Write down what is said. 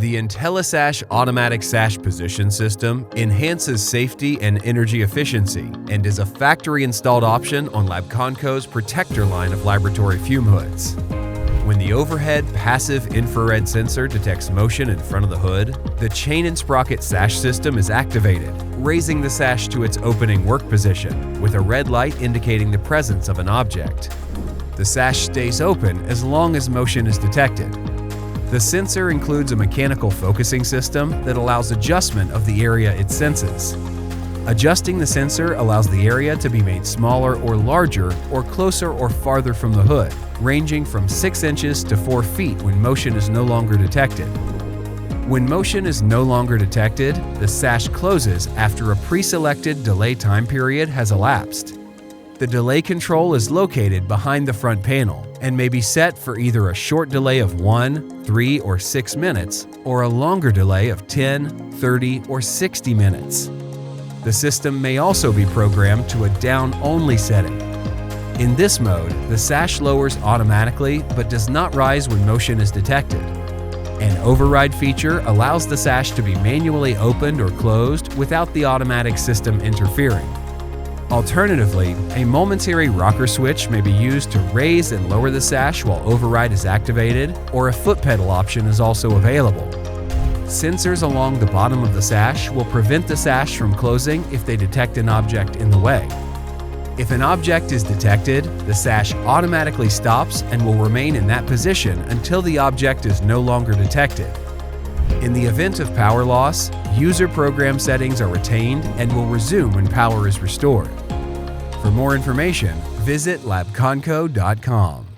The Intelli-Sense automatic sash position system enhances safety and energy efficiency and is a factory-installed option on Labconco's Protector line of laboratory fume hoods. When the overhead passive infrared sensor detects motion in front of the hood, the chain and sprocket sash system is activated, raising the sash to its opening work position, with a red light indicating the presence of an object. The sash stays open as long as motion is detected. The sensor includes a mechanical focusing system that allows adjustment of the area it senses. Adjusting the sensor allows the area to be made smaller or larger or closer or farther from the hood, ranging from 6 inches to 4 feet when motion is no longer detected. When motion is no longer detected, the sash closes after a pre-selected delay time period has elapsed. The delay control is located behind the front panel and may be set for either a short delay of 1, 3, or 6 minutes or a longer delay of 10, 30, or 60 minutes. The system may also be programmed to a down-only setting. In this mode, the sash lowers automatically but does not rise when motion is detected. An override feature allows the sash to be manually opened or closed without the automatic system interfering. Alternatively, a momentary rocker switch may be used to raise and lower the sash while override is activated, or a foot pedal option is also available. Sensors along the bottom of the sash will prevent the sash from closing if they detect an object in the way. If an object is detected, the sash automatically stops and will remain in that position until the object is no longer detected. In the event of power loss, user program settings are retained and will resume when power is restored. For more information, visit labconco.com.